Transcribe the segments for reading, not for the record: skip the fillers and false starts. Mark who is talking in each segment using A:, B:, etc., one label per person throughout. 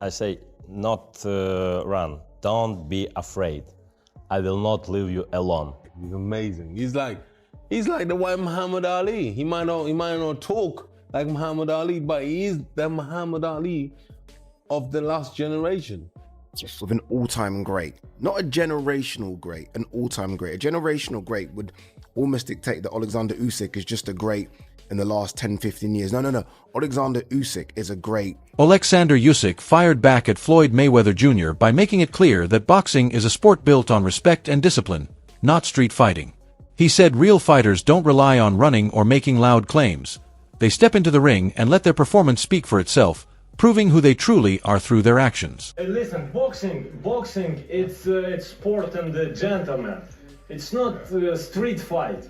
A: I say, not run. Don't be afraid. I will not leave you alone.
B: He's amazing. He's like the white Muhammad Ali. He might not talk like Muhammad Ali, but he is the Muhammad Ali of the last generation.
C: Of an all-time great. Not a generational great, an all-time great. A generational great would almost dictate that Oleksandr Usyk is just a great in the last 10, 15 years. No. Oleksandr Usyk is a great.
D: Oleksandr Usyk fired back at Floyd Mayweather Jr. by making it clear that boxing is a sport built on respect and discipline, not street fighting. He said real fighters don't rely on running or making loud claims. They step into the ring and let their performance speak for itself, proving who they truly are through their actions.
E: Listen, boxing, it's sport and the gentleman. It's not a street fight.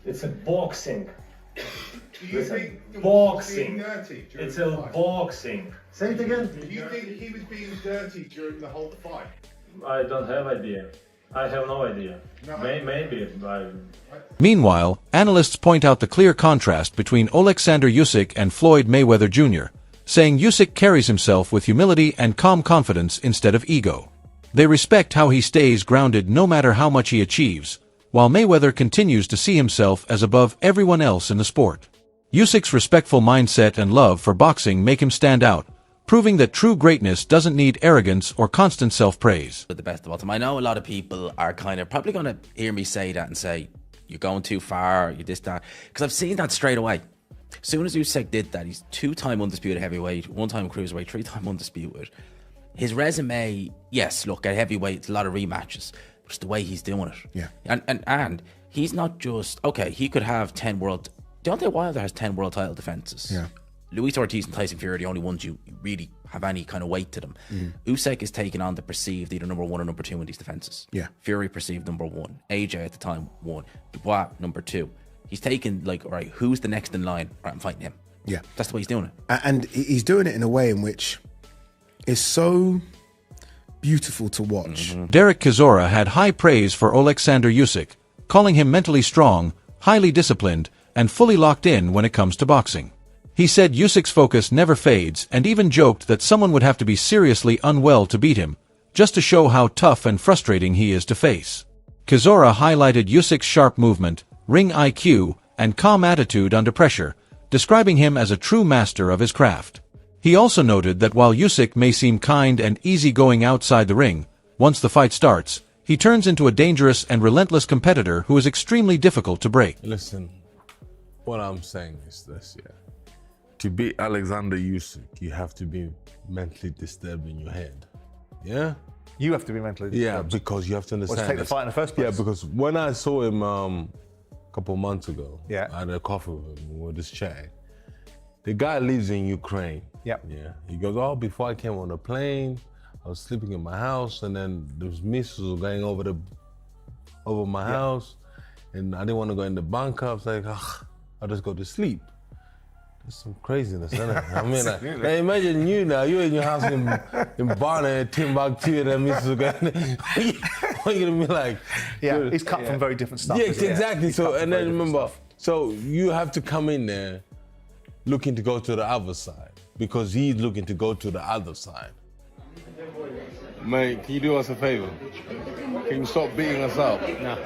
E: It's a boxing. Listen, boxing. It's a boxing. Say it again.
F: Do you think he was being dirty during the whole fight?
E: I don't have idea. I have no idea.
F: No.
E: Maybe.
D: Meanwhile, analysts point out the clear contrast between Oleksandr Usyk and Floyd Mayweather Jr., saying Usyk carries himself with humility and calm confidence instead of ego. They respect how he stays grounded no matter how much he achieves, while Mayweather continues to see himself as above everyone else in the sport. Usyk's respectful mindset and love for boxing make him stand out, proving that true greatness doesn't need arrogance or constant self-praise.
G: The best of all time. I know a lot of people are kind of probably going to hear me say that and say, you're going too far, you're this, that. Because I've seen that straight away. As soon as Usyk did that, he's 2-time undisputed heavyweight, 1-time cruiserweight, 3-time undisputed. His resume, yes, look, at heavyweight, it's a lot of rematches. But it's the way he's doing it.
C: Yeah.
G: And he's not just, okay, he could have 10 world... Deontay Wilder has 10 world title defenses.
C: Yeah.
G: Luis Ortiz and Tyson Fury are the only ones you really have any kind of weight to them. Usyk is taking on the perceived either number 1 or number 2 in these defenses.
C: Yeah.
G: Fury perceived number 1. AJ at the time 1. Dubois number 2. He's taking like, all right, who's the next in line? All right, I'm fighting him.
C: Yeah.
G: That's the way he's doing it.
C: And he's doing it in a way in which is so beautiful to watch.
D: Derek Chisora had high praise for Oleksandr Usyk, calling him mentally strong, highly disciplined, and fully locked in when it comes to boxing. He said Usyk's focus never fades and even joked that someone would have to be seriously unwell to beat him, just to show how tough and frustrating he is to face. Chisora highlighted Usyk's sharp movement, ring IQ, and calm attitude under pressure, describing him as a true master of his craft. He also noted that while Usyk may seem kind and easygoing outside the ring, once the fight starts, he turns into a dangerous and relentless competitor who is extremely difficult to break.
B: Listen, what I'm saying is this, yeah. To beat Oleksandr Usyk, you have to be mentally disturbed in your head. Yeah?
F: You have to be mentally disturbed.
B: Yeah, because you have to understand.
F: Well, to take the fight in the first place.
B: Yeah, because when I saw him a couple of months ago,
F: Yeah.
B: I had a coffee with him, we were just chatting. The guy lives in Ukraine.
F: Yep.
B: Yeah. He goes, oh, before I came on the plane, I was sleeping in my house, and then those missiles were going over my house, and I didn't want to go in the bunker. I was like, I'll just go to sleep. There's some craziness, isn't it? I mean, like, now imagine you're in your house in Barna, Timbuktu, and then missiles are going. What are you gonna be like?
F: Yeah, he's cut from very different stuff.
B: Yeah,
F: isn't he?
B: exactly.
F: He's
B: So,
F: cut from
B: and
F: very
B: then
F: different
B: remember,
F: stuff.
B: so you have to come in there looking to go to the other side because he's looking to go to the other side. Mate, can you do us a favor? Can you stop beating us up? No.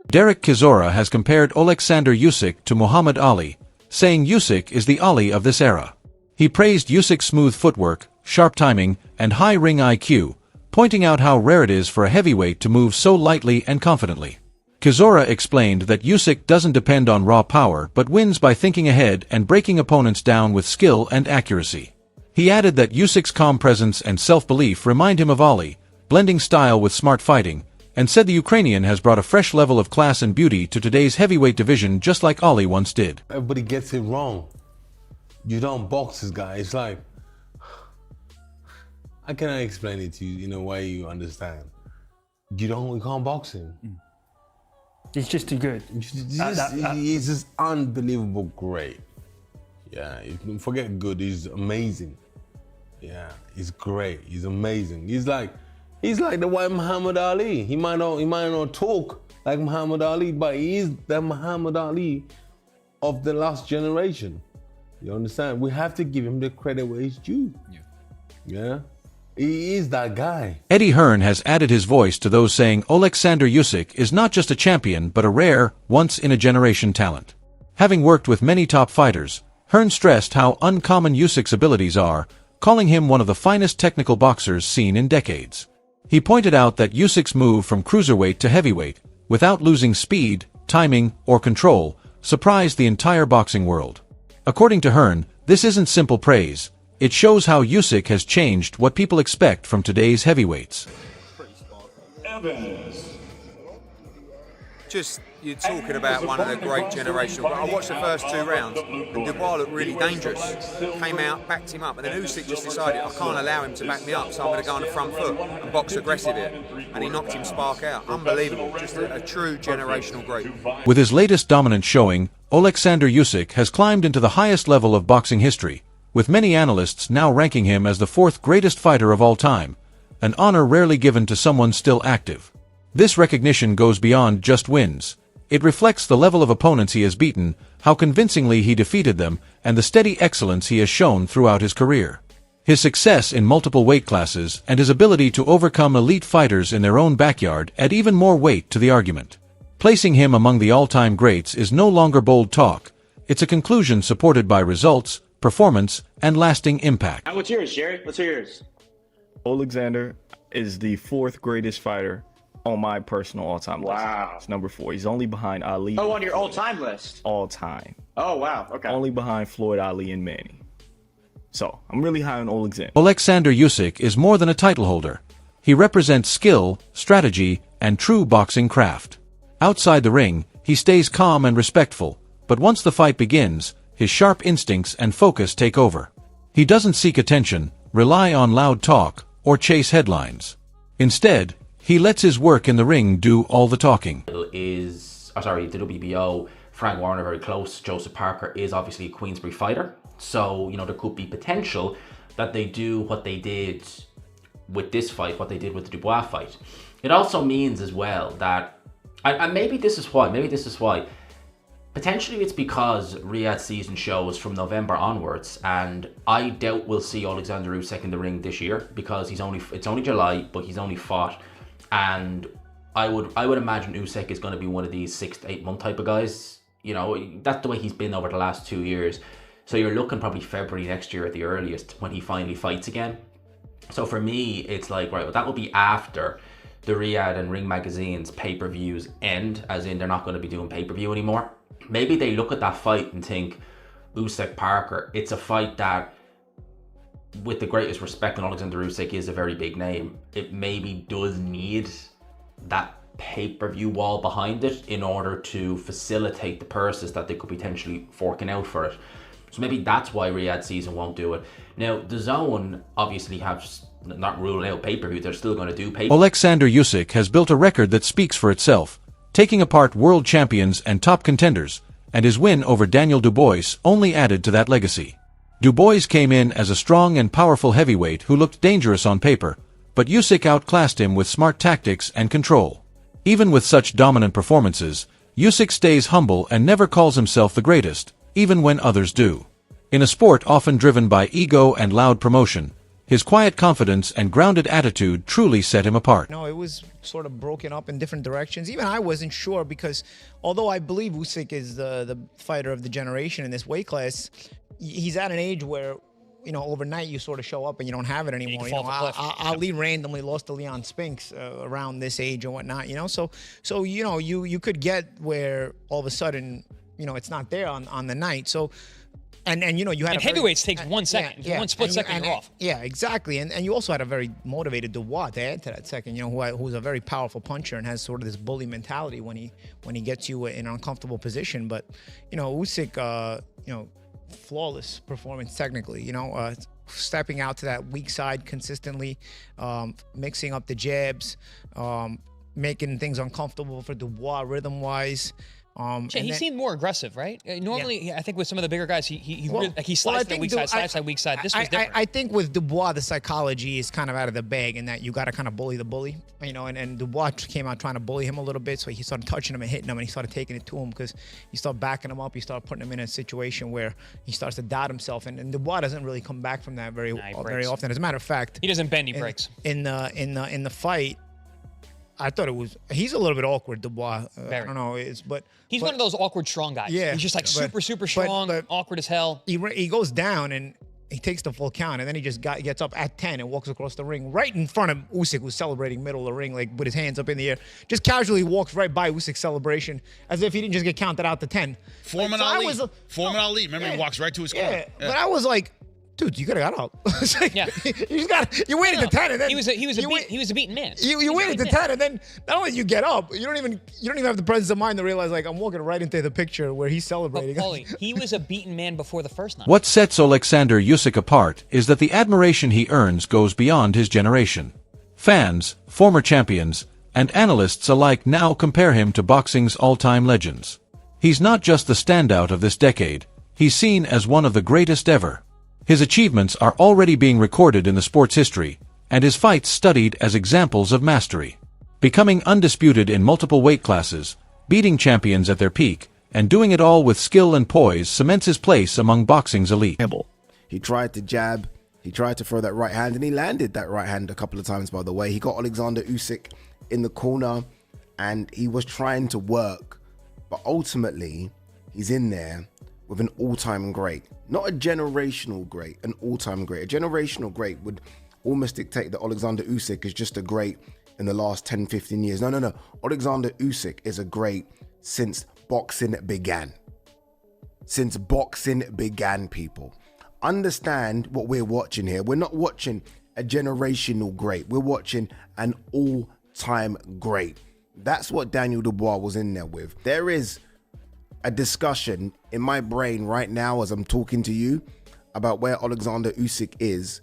D: Derek Chisora has compared Oleksandr Usyk to Muhammad Ali, saying Usyk is the Ali of this era. He praised Usyk's smooth footwork, sharp timing, and high ring IQ, pointing out how rare it is for a heavyweight to move so lightly and confidently. Chisora explained that Usyk doesn't depend on raw power but wins by thinking ahead and breaking opponents down with skill and accuracy. He added that Usyk's calm presence and self-belief remind him of Ali, blending style with smart fighting, and said the Ukrainian has brought a fresh level of class and beauty to today's heavyweight division just like Ali once did.
B: Everybody gets it wrong. You don't box this guy. It's like, how can I explain it to you in a way you understand? You can't box him.
H: He's just too good.
B: He's just unbelievable great. Yeah, you can forget good, he's amazing. Yeah, he's great, he's amazing. He's like the white Muhammad Ali. He might not talk like Muhammad Ali, but he is the Muhammad Ali of the last generation. You understand? We have to give him the credit where it's due. Yeah. He is that guy.
D: Eddie Hearn has added his voice to those saying Oleksandr Usyk is not just a champion but a rare, once-in-a-generation talent. Having worked with many top fighters, Hearn stressed how uncommon Usyk's abilities are, calling him one of the finest technical boxers seen in decades. He pointed out that Usyk's move from cruiserweight to heavyweight, without losing speed, timing, or control, surprised the entire boxing world. According to Hearn, this isn't simple praise. It shows how Usyk has changed what people expect from today's heavyweights.
I: Just, you're talking about one of the great generational. I watched the first 2 rounds, and Dubois looked really dangerous. Came out, backed him up, and then Usyk just decided, I can't allow him to back me up, so I'm going to go on the front foot and box aggressive here. And he knocked him spark out. Unbelievable. Just a true generational great.
D: With his latest dominant showing, Oleksandr Usyk has climbed into the highest level of boxing history, with many analysts now ranking him as the 4th greatest fighter of all time, an honor rarely given to someone still active. This recognition goes beyond just wins. It reflects the level of opponents he has beaten, how convincingly he defeated them, and the steady excellence he has shown throughout his career. His success in multiple weight classes and his ability to overcome elite fighters in their own backyard add even more weight to the argument. Placing him among the all-time greats is no longer bold talk. It's a conclusion supported by results, performance, and lasting impact.
J: What's yours, Jerry? What's yours?
K: Oleksandr is the 4th greatest fighter on my personal all-time list.
J: Wow.
K: It's number 4. He's only behind Ali.
J: Oh, on your all-time list?
K: All time.
J: Oh, wow. Okay.
K: Only behind Floyd, Ali, and Manny. So, I'm really high on Oleksandr.
D: Oleksandr Usyk is more than a title holder. He represents skill, strategy, and true boxing craft. Outside the ring, he stays calm and respectful, but once the fight begins, his sharp instincts and focus take over. He doesn't seek attention, rely on loud talk, or chase headlines. Instead, he lets his work in the ring do all the talking.
G: The WBO, Frank Warner very close. Joseph Parker is obviously a Queensberry fighter. So, you know, there could be potential that they do what they did with this fight, what they did with the Dubois fight. It also means as well that, and maybe this is why, potentially it's because Riyadh season shows from November onwards, and I doubt we'll see Oleksandr Usyk in the ring this year because it's only July, but he's only fought. And I would imagine Usyk is going to be one of these 6 to 8 month type of guys. You know, that's the way he's been over the last 2 years. So you're looking probably February next year at the earliest when he finally fights again. So for me, it's like, right, well, that will be after the Riyadh and Ring Magazine's pay-per-views end, as in they're not going to be doing pay-per-view anymore. Maybe they look at that fight and think, Usyk Parker, it's a fight that, with the greatest respect, and Oleksandr Usyk is a very big name, it maybe does need that pay-per-view wall behind it in order to facilitate the purses that they could potentially forking out for it. So maybe that's why Riyadh season won't do it. Now, the Zone obviously have not ruled out pay-per-view. They're still going to do pay-per-view.
D: Oleksandr Usyk has built a record that speaks for itself, taking apart world champions and top contenders, and his win over Daniel Dubois only added to that legacy. Dubois came in as a strong and powerful heavyweight who looked dangerous on paper, but Usyk outclassed him with smart tactics and control. Even with such dominant performances, Usyk stays humble and never calls himself the greatest, even when others do. In a sport often driven by ego and loud promotion, his quiet confidence and grounded attitude truly set him apart.
L: No, it was sort of broken up in different directions. Even I wasn't sure because although I believe Usyk is the fighter of the generation in this weight class, he's at an age where, you know, overnight you sort of show up and you don't have it anymore. You know, Ali randomly lost to Leon Spinks around this age and whatnot, you know. So you know, you could get where all of a sudden, you know, it's not there on the night. So and you know, you had
M: heavyweights takes 1 second. One split second, you're off.
L: Yeah, exactly. And you also had a very motivated Dubois to add to that second, you know, who's a very powerful puncher and has sort of this bully mentality when he gets you in an uncomfortable position. But, you know, Usyk, you know, flawless performance technically, you know, stepping out to that weak side consistently, mixing up the jabs, making things uncomfortable for Dubois rhythm-wise.
M: He seemed more aggressive, right? Normally, I think with some of the bigger guys, he slides to the weak side, slides to the weak side. This was different.
L: I think with Dubois, the psychology is kind of out of the bag in that you got to kind of bully the bully, you know. And Dubois came out trying to bully him a little bit, so he started touching him and hitting him, and he started taking it to him because he started backing him up. He started putting him in a situation where he starts to doubt himself, and Dubois doesn't really come back from that very often. As a matter of fact,
M: he doesn't bend; he breaks.
L: In the fight, I thought he's a little bit awkward, Dubois. I don't know, but
M: he's one of those awkward strong guys.
L: Yeah,
M: he's just like super strong, awkward as hell.
L: He goes down and he takes the full count, and then he just gets up at 10 and walks across the ring right in front of Usyk, who's celebrating middle of the ring, like with his hands up in the air. Just casually walks right by Usyk's celebration as if he didn't just get counted out to 10.
N: Foreman Ali. Remember, he walks right to his corner.
L: Yeah. But I was like, dude, you could have got up. Like, you waited to 10, and then
M: he was a beaten man.
L: You waited to 10, and then not only you get up, you don't even have the presence of mind to realize, like, I'm walking right into the picture where he's celebrating.
M: But Paulie, he was a beaten man before the first night.
D: What sets Oleksandr Usyk apart is that the admiration he earns goes beyond his generation. Fans, former champions, and analysts alike now compare him to boxing's all-time legends. He's not just the standout of this decade, he's seen as one of the greatest ever. His achievements are already being recorded in the sport's history, and his fights studied as examples of mastery. Becoming undisputed in multiple weight classes, beating champions at their peak, and doing it all with skill and poise cements his place among boxing's elite.
C: He tried to jab, he tried to throw that right hand, and he landed that right hand a couple of times, by the way. He got Oleksandr Usyk in the corner, and he was trying to work, but ultimately, he's in there with an all-time great. Not a generational great, an all-time great. A generational great would almost dictate that Oleksandr Usyk is just a great in the last 10, 15 years. No. Oleksandr Usyk is a great since boxing began. Since boxing began, people. Understand what we're watching here. We're not watching a generational great. We're watching an all-time great. That's what Daniel Dubois was in there with. There is a discussion in my brain right now as I'm talking to you about where Oleksandr Usyk is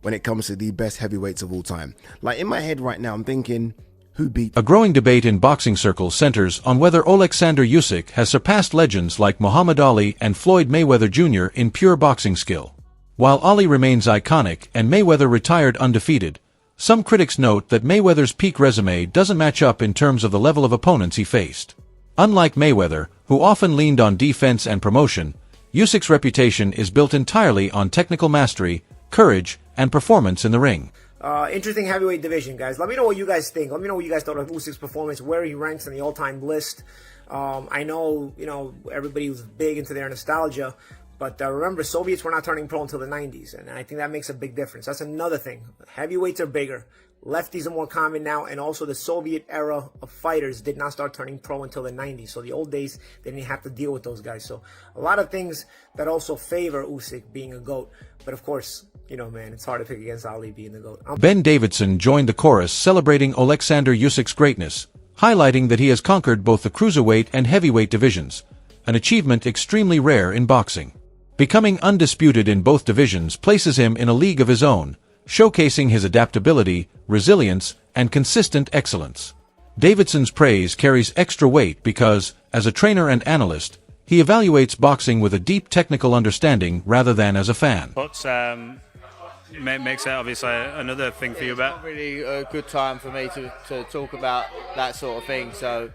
C: when it comes to the best heavyweights of all time. Like, in my head right now, I'm thinking, who beat?
D: A growing debate in boxing circles centers on whether Oleksandr Usyk has surpassed legends like Muhammad Ali and Floyd Mayweather Jr. in pure boxing skill. While Ali remains iconic and Mayweather retired undefeated, some critics note that Mayweather's peak resume doesn't match up in terms of the level of opponents he faced. Unlike Mayweather, who often leaned on defense and promotion, Usyk's reputation is built entirely on technical mastery, courage, and performance in the ring.
O: Interesting heavyweight division, guys. Let me know what you guys think. Let me know what you guys thought of Usyk's performance, where he ranks on the all-time list. I know, everybody was big into their nostalgia, but remember, Soviets were not turning pro until the 90s, and I think that makes a big difference. That's another thing. Heavyweights are bigger. Lefties are more common now, and also the Soviet era of fighters did not start turning pro until the 90s. So the old days, they didn't have to deal with those guys. So a lot of things that also favor Usyk being a GOAT. But of course, man, it's hard to pick against Ali being the GOAT.
D: Ben Davidson joined the chorus celebrating Oleksandr Usyk's greatness, highlighting that he has conquered both the cruiserweight and heavyweight divisions, an achievement extremely rare in boxing. Becoming undisputed in both divisions places him in a league of his own, showcasing his adaptability, resilience, and consistent excellence. Davidson's praise carries extra weight because, as a trainer and analyst, he evaluates boxing with a deep technical understanding rather than as a fan.
P: But makes it obviously another thing for you about.
Q: It's not really a good time for me to talk about that sort of thing. So,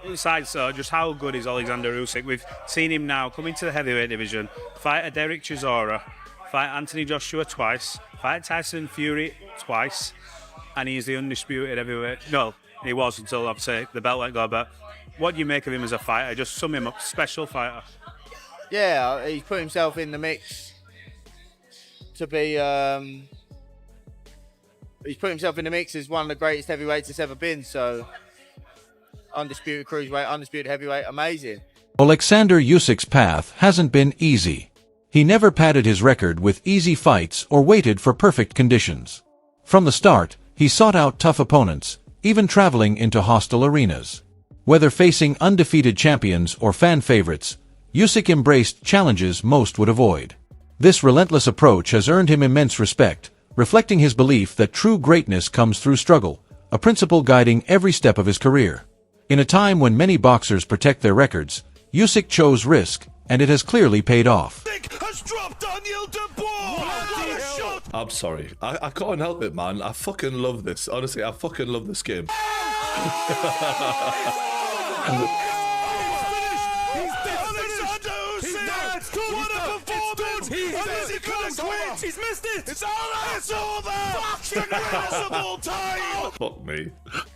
P: besides just how good is Oleksandr Usyk? We've seen him now come into the heavyweight division, fight a Derek Chisora, fight Anthony Joshua twice, fight Tyson Fury twice, and he's the undisputed heavyweight. No, he was until obviously the belt let go. But what do you make of him as a fighter? Just sum him up, special fighter.
Q: Yeah, he's put himself in the mix to be. He's put himself in the mix as one of the greatest heavyweights that's ever been. So, undisputed cruiserweight, undisputed heavyweight, amazing.
D: Oleksandr Usyk's path hasn't been easy. He never padded his record with easy fights or waited for perfect conditions. From the start, he sought out tough opponents, even traveling into hostile arenas. Whether facing undefeated champions or fan favorites, Usyk embraced challenges most would avoid. This relentless approach has earned him immense respect, reflecting his belief that true greatness comes through struggle, a principle guiding every step of his career. In a time when many boxers protect their records, Usyk chose risk, and it has clearly paid off.
R: I'm sorry. I can't help it, man. I fucking love this. Honestly, I fucking love this game.
S: He's missed it! It's over! It's over! Impossible time!
R: Fuck me.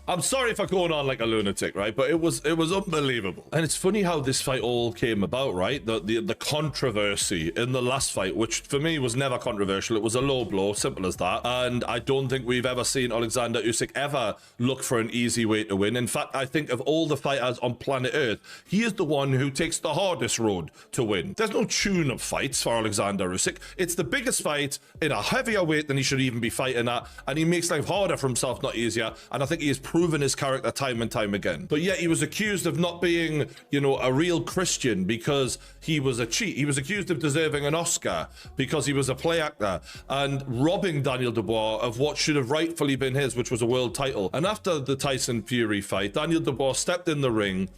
R: I'm sorry for going on like a lunatic, right? But it was unbelievable. And it's funny how this fight all came about, right? The controversy in the last fight, which for me was never controversial. It was a low blow, simple as that. And I don't think we've ever seen Oleksandr Usyk ever look for an easy way to win. In fact, I think of all the fighters on planet Earth, he is the one who takes the hardest road to win. There's no tune-up fights for Oleksandr Usyk. It's the biggest fight in a heavier weight than he should even be fighting at, and he makes life harder for himself, not easier. And I think he has proven his character time and time again. But yet he was accused of not being, you know, a real Christian because he was a cheat. He was accused of deserving an Oscar because he was a play actor and robbing Daniel Dubois of what should have rightfully been his, which was a world title. And after the Tyson Fury fight, Daniel Dubois stepped in the ring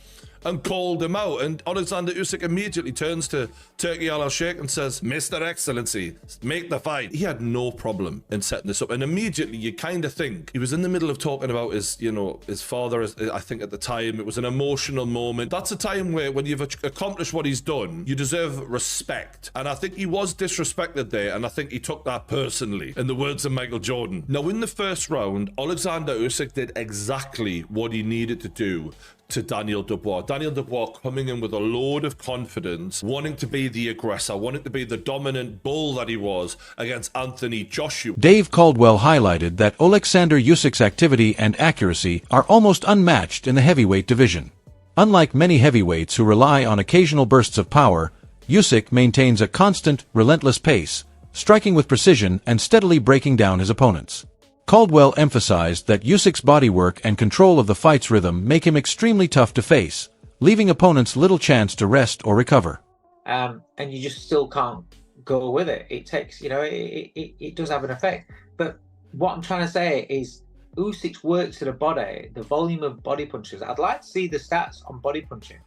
R: and called him out. And Oleksandr Usyk immediately turns to Turki Al-Sheikh and says, Mr. Excellency, make the fight. He had no problem in setting this up. And immediately you kind of think he was in the middle of talking about his, you know, his father, I think at the time. It was an emotional moment. That's a time where when you've accomplished what he's done, you deserve respect. And I think he was disrespected there. And I think he took that personally, in the words of Michael Jordan. Now, in the first round, Oleksandr Usyk did exactly what he needed to do to Daniel Dubois. Daniel Dubois coming in with a load of confidence, wanting to be the aggressor, wanting to be the dominant bull that he was against Anthony Joshua.
D: Dave Caldwell highlighted that Oleksandr Usyk's activity and accuracy are almost unmatched in the heavyweight division. Unlike many heavyweights who rely on occasional bursts of power, Usyk maintains a constant, relentless pace, striking with precision and steadily breaking down his opponents. Caldwell emphasized that Usyk's bodywork and control of the fight's rhythm make him extremely tough to face, leaving opponents little chance to rest or recover.
T: And you just still can't go with it. It takes, you know, it does have an effect. But what I'm trying to say is Usyk's work to the body, the volume of body punches. I'd like to see the stats on body punching,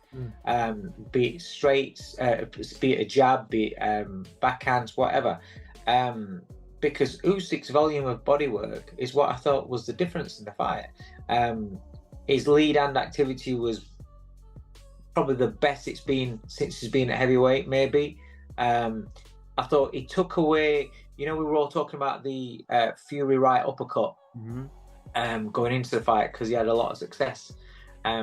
T: be it straights, be it a jab, be it backhands, whatever. Because Usyk's volume of bodywork is what I thought was the difference in the fight. His lead hand activity was probably the best it's been since he's been at heavyweight, maybe. I thought he took away, you know, we were all talking about the Fury right uppercut going into the fight because he had a lot of success. We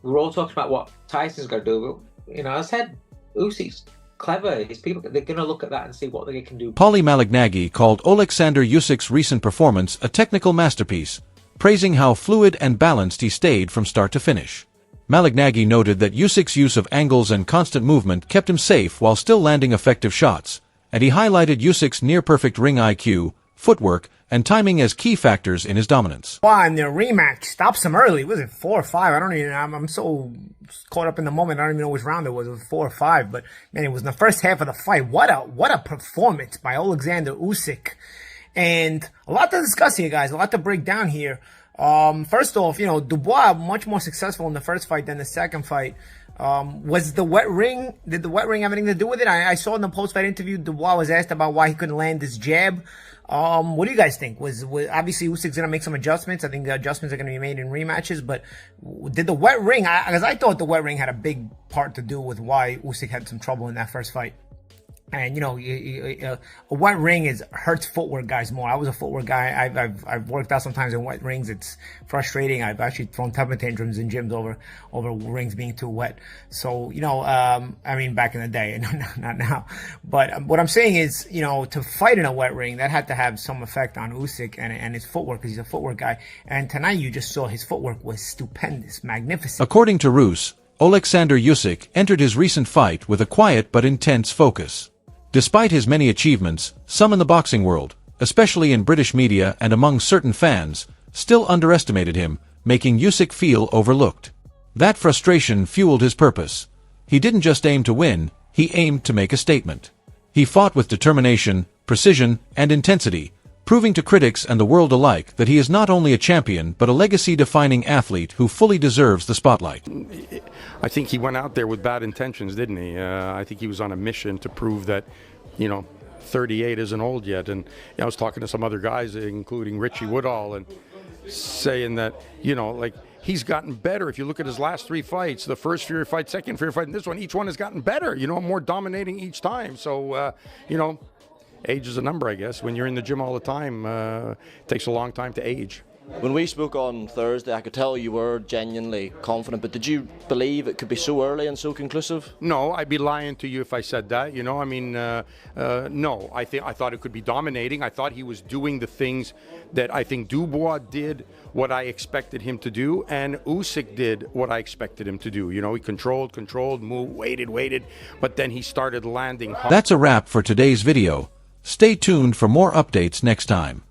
T: were all talking about what Tyson's going to do. But, you know, I said Usyk's clever. His people, they're going to look at that and see what they can do.
D: Paulie Malignaggi called Oleksandr Usyk's recent performance a technical masterpiece, praising how fluid and balanced he stayed from start to finish. Malignaggi noted that Usyk's use of angles and constant movement kept him safe while still landing effective shots, and he highlighted Usyk's near-perfect ring IQ, footwork, and timing as key factors in his dominance.
O: Wow, and the rematch stops him early. Was it 4 or 5? I don't even. I'm so caught up in the moment. I don't even know which round it was. It was 4 or 5. But man, it was in the first half of the fight. What a performance by Oleksandr Usyk, and a lot to discuss here, guys. A lot to break down here. First off, you know, Dubois much more successful in the first fight than the second fight. Was the wet ring? Did the wet ring have anything to do with it? I saw in the post-fight interview, Dubois was asked about why he couldn't land his jab. What do you guys think? Was obviously Usyk's gonna make some adjustments. I think the adjustments are gonna be made in rematches. But did the wet ring? Because I thought the wet ring had a big part to do with why Usyk had some trouble in that first fight. And you know, a wet ring hurts footwork guys more. I was a footwork guy. I've worked out sometimes in wet rings. It's frustrating. I've actually thrown temper tantrums in gyms over rings being too wet. So you know, I mean, back in the day, not now. But what I'm saying is, you know, to fight in a wet ring, that had to have some effect on Usyk and his footwork, because he's a footwork guy. And tonight, you just saw his footwork was stupendous, magnificent.
D: According to Roos, Oleksandr Usyk entered his recent fight with a quiet but intense focus. Despite his many achievements, some in the boxing world, especially in British media and among certain fans, still underestimated him, making Usyk feel overlooked. That frustration fueled his purpose. He didn't just aim to win, he aimed to make a statement. He fought with determination, precision, and intensity, proving to critics and the world alike that he is not only a champion but a legacy-defining athlete who fully deserves the spotlight.
U: I think he went out there with bad intentions, didn't he? I think he was on a mission to prove that, 38 isn't old yet. And I was talking to some other guys, including Richie Woodall, and saying that, he's gotten better. If you look at his last 3 fights, the first Fury fight, second Fury fight, and this one, each one has gotten better, more dominating each time. So, age is a number, I guess. When you're in the gym all the time, it takes a long time to age.
V: When we spoke on Thursday, I could tell you were genuinely confident, but did you believe it could be so early and so conclusive?
U: No, I'd be lying to you if I said that. No. I thought it could be dominating. I thought he was doing the things that I think Dubois did what I expected him to do, and Usyk did what I expected him to do. He controlled, moved, waited, but then he started landing hard.
D: That's a wrap for today's video. Stay tuned for more updates next time.